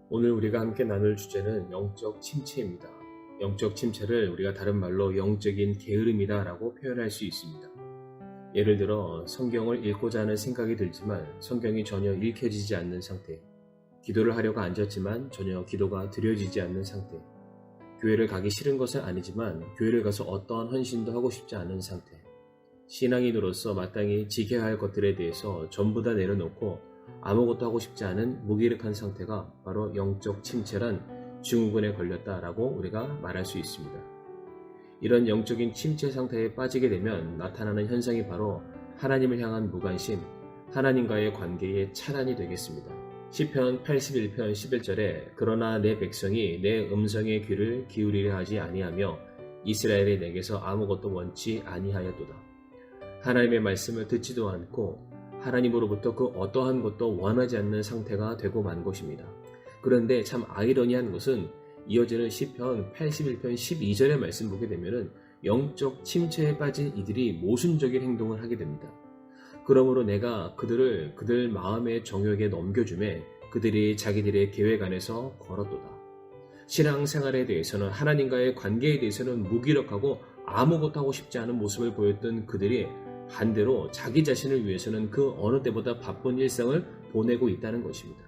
오늘 우리가 함께 나눌 주제는 영적 침체입니다. 영적 침체를 우리가 다른 말로 영적인 게으름이다 라고 표현할 수 있습니다. 예를 들어 성경을 읽고자 하는 생각이 들지만 성경이 전혀 읽혀지지 않는 상태, 기도를 하려고 앉았지만 전혀 기도가 드려지지 않는 상태, 교회를 가기 싫은 것은 아니지만 교회를 가서 어떠한 헌신도 하고 싶지 않은 상태, 신앙인으로서 마땅히 지켜야 할 것들에 대해서 전부 다 내려놓고 아무것도 하고 싶지 않은 무기력한 상태가 바로 영적 침체란 증후군에 걸렸다라고 우리가 말할 수 있습니다. 이런 영적인 침체 상태에 빠지게 되면 나타나는 현상이 바로 하나님을 향한 무관심, 하나님과의 관계의 차단이 되겠습니다. 시편 81편 11절에 그러나 내 백성이 내 음성의 귀를 기울이려 하지 아니하며 이스라엘이 내게서 아무것도 원치 아니하였도다. 하나님의 말씀을 듣지도 않고 하나님으로부터 그 어떠한 것도 원하지 않는 상태가 되고 만 것입니다. 그런데 참 아이러니한 것은 이어지는 시편 81편 12절의 말씀 보게 되면 영적 침체에 빠진 이들이 모순적인 행동을 하게 됩니다. 그러므로 내가 그들 마음의 정욕에 넘겨주매 그들이 자기들의 계획 안에서 걸었도다. 신앙생활에 대해서는 하나님과의 관계에 대해서는 무기력하고 아무것도 하고 싶지 않은 모습을 보였던 그들이 반대로 자기 자신을 위해서는 그 어느 때보다 바쁜 일상을 보내고 있다는 것입니다.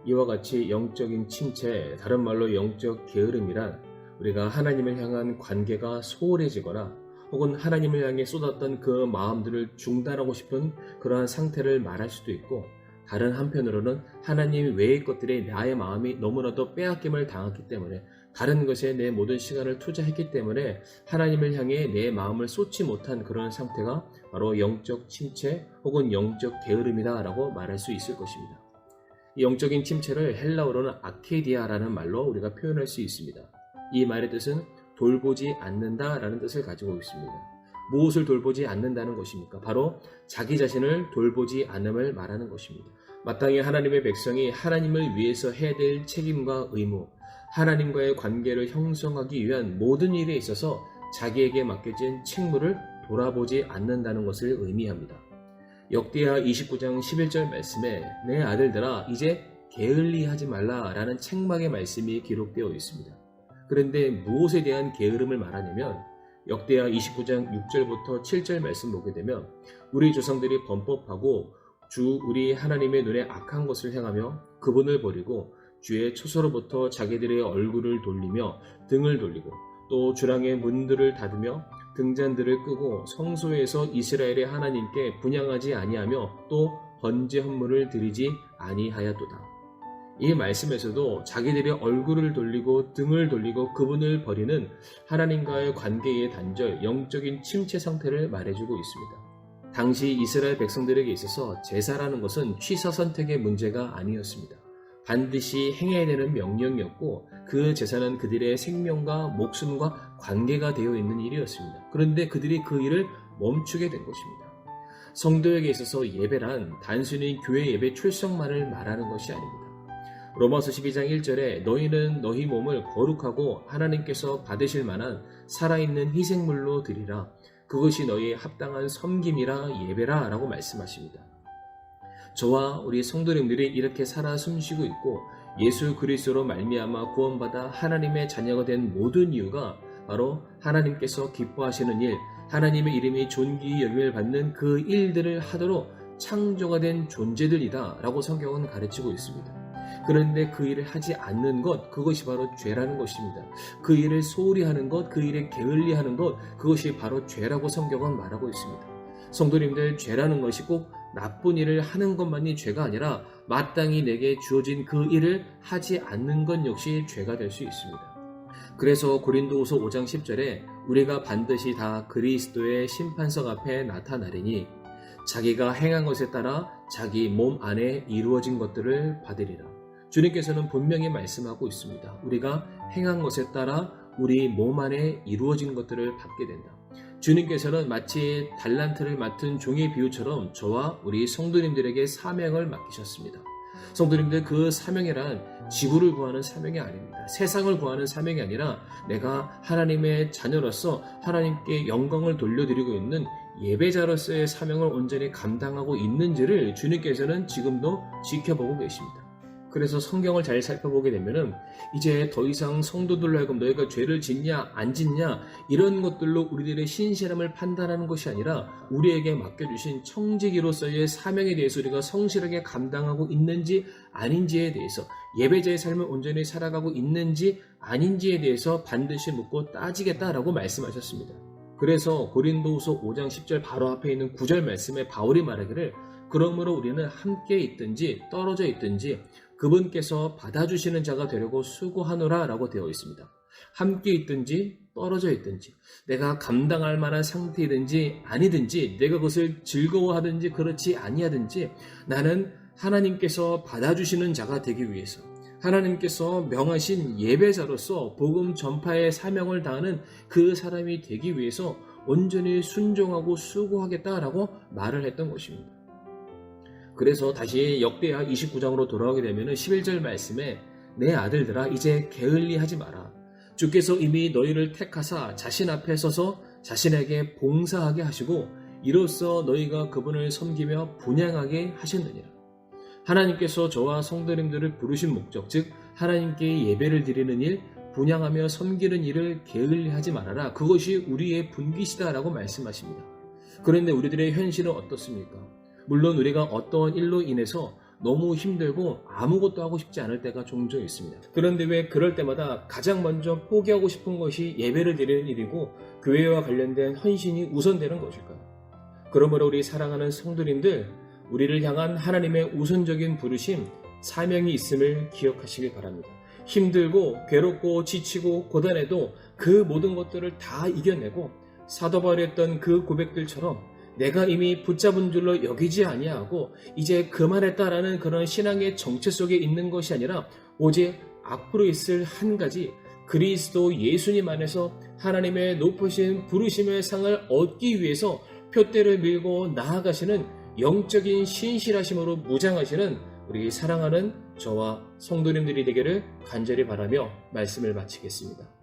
이와 같이 영적인 침체, 다른 말로 영적 게으름이란 우리가 하나님을 향한 관계가 소홀해지거나 혹은 하나님을 향해 쏟았던 그 마음들을 중단하고 싶은 그러한 상태를 말할 수도 있고, 다른 한편으로는 하나님 외의 것들에 나의 마음이 너무나도 빼앗김을 당했기 때문에, 다른 것에 내 모든 시간을 투자했기 때문에 하나님을 향해 내 마음을 쏟지 못한 그런 상태가 바로 영적 침체 혹은 영적 게으름이다 라고 말할 수 있을 것입니다. 이 영적인 침체를 헬라어로는 아케디아라는 말로 우리가 표현할 수 있습니다. 이 말의 뜻은 돌보지 않는다 라는 뜻을 가지고 있습니다. 무엇을 돌보지 않는다는 것입니까? 바로 자기 자신을 돌보지 않음을 말하는 것입니다. 마땅히 하나님의 백성이 하나님을 위해서 해야 될 책임과 의무, 하나님과의 관계를 형성하기 위한 모든 일에 있어서 자기에게 맡겨진 책무를 돌아보지 않는다는 것을 의미합니다. 역대하 29장 11절 말씀에 내 아들들아 이제 게을리하지 말라 라는 책망의 말씀이 기록되어 있습니다. 그런데 무엇에 대한 게으름을 말하냐면 역대하 29장 6절부터 7절 말씀 보게 되면 우리 조상들이 범법하고 주 우리 하나님의 눈에 악한 것을 행하며 그분을 버리고 주의 처소로부터 자기들의 얼굴을 돌리며 등을 돌리고 또 주랑의 문들을 닫으며 등잔들을 끄고 성소에서 이스라엘의 하나님께 분향하지 아니하며 또 번제 헌물을 드리지 아니하였도다. 이 말씀에서도 자기들의 얼굴을 돌리고 등을 돌리고 그분을 버리는 하나님과의 관계의 단절, 영적인 침체 상태를 말해주고 있습니다. 당시 이스라엘 백성들에게 있어서 제사라는 것은 취사 선택의 문제가 아니었습니다. 반드시 행해야 되는 명령이었고 그 제사는 그들의 생명과 목숨과 관계가 되어 있는 일이었습니다. 그런데 그들이 그 일을 멈추게 된 것입니다. 성도에게 있어서 예배란 단순히 교회 예배 출석만을 말하는 것이 아닙니다. 로마서 12장 1절에 너희는 너희 몸을 거룩하고 하나님께서 받으실 만한 살아있는 희생물로 드리라. 그것이 너희의 합당한 섬김이라 예배라 라고 말씀하십니다. 저와 우리 성도님들이 이렇게 살아 숨쉬고 있고 예수 그리스도로 말미암아 구원받아 하나님의 자녀가 된 모든 이유가 바로 하나님께서 기뻐하시는 일, 하나님의 이름이 존귀 여김을 받는 그 일들을 하도록 창조가 된 존재들이다 라고 성경은 가르치고 있습니다. 그런데 그 일을 하지 않는 것, 그것이 바로 죄라는 것입니다. 그 일을 소홀히 하는 것, 그 일에 게을리하는 것, 그것이 바로 죄라고 성경은 말하고 있습니다. 성도님들, 죄라는 것이 꼭 나쁜 일을 하는 것만이 죄가 아니라 마땅히 내게 주어진 그 일을 하지 않는 것 역시 죄가 될 수 있습니다. 그래서 고린도후서 5장 10절에 우리가 반드시 다 그리스도의 심판석 앞에 나타나리니 자기가 행한 것에 따라 자기 몸 안에 이루어진 것들을 받으리라. 주님께서는 분명히 말씀하고 있습니다. 우리가 행한 것에 따라 우리 몸 안에 이루어진 것들을 받게 된다. 주님께서는 마치 달란트를 맡은 종의 비유처럼 저와 우리 성도님들에게 사명을 맡기셨습니다. 성도님들, 그 사명이란 지구를 구하는 사명이 아닙니다. 세상을 구하는 사명이 아니라 내가 하나님의 자녀로서 하나님께 영광을 돌려드리고 있는 예배자로서의 사명을 온전히 감당하고 있는지를 주님께서는 지금도 지켜보고 계십니다. 그래서 성경을 잘 살펴보게 되면은 이제 더 이상 성도들로 하여금 너희가 죄를 짓냐 안 짓냐 이런 것들로 우리들의 신실함을 판단하는 것이 아니라 우리에게 맡겨주신 청지기로서의 사명에 대해서 우리가 성실하게 감당하고 있는지 아닌지에 대해서, 예배자의 삶을 온전히 살아가고 있는지 아닌지에 대해서 반드시 묻고 따지겠다라고 말씀하셨습니다. 그래서 고린도후서 5장 10절 바로 앞에 있는 9절 말씀에 바울이 말하기를 그러므로 우리는 함께 있든지 떨어져 있든지 그분께서 받아주시는 자가 되려고 수고하노라 라고 되어 있습니다. 함께 있든지 떨어져 있든지, 내가 감당할 만한 상태이든지 아니든지, 내가 그것을 즐거워하든지 그렇지 아니하든지, 나는 하나님께서 받아주시는 자가 되기 위해서, 하나님께서 명하신 예배자로서 복음 전파의 사명을 다하는 그 사람이 되기 위해서 온전히 순종하고 수고하겠다라고 말을 했던 것입니다. 그래서 다시 역대하 29장으로 돌아오게 되면 11절 말씀에 내 아들들아 이제 게을리하지 마라. 주께서 이미 너희를 택하사 자신 앞에 서서 자신에게 봉사하게 하시고 이로써 너희가 그분을 섬기며 분향하게 하셨느니라. 하나님께서 저와 성도님들을 부르신 목적, 즉 하나님께 예배를 드리는 일, 분향하며 섬기는 일을 게을리하지 말아라. 그것이 우리의 분깃이다라고 말씀하십니다. 그런데 우리들의 현실은 어떻습니까? 물론 우리가 어떠한 일로 인해서 너무 힘들고 아무것도 하고 싶지 않을 때가 종종 있습니다. 그런데 왜 그럴 때마다 가장 먼저 포기하고 싶은 것이 예배를 드리는 일이고 교회와 관련된 헌신이 우선되는 것일까요? 그러므로 우리 사랑하는 성도님들, 우리를 향한 하나님의 우선적인 부르심, 사명이 있음을 기억하시길 바랍니다. 힘들고 괴롭고 지치고 고단해도 그 모든 것들을 다 이겨내고 사도 바울이 했던 그 고백들처럼 내가 이미 붙잡은 줄로 여기지 아니하고 이제 그만했다라는 그런 신앙의 정체 속에 있는 것이 아니라 오직 앞으로 있을 한 가지, 그리스도 예수님 안에서 하나님의 높으신 부르심의 상을 얻기 위해서 표대를 밀고 나아가시는 영적인 신실하심으로 무장하시는 우리 사랑하는 저와 성도님들이 되기를 간절히 바라며 말씀을 마치겠습니다.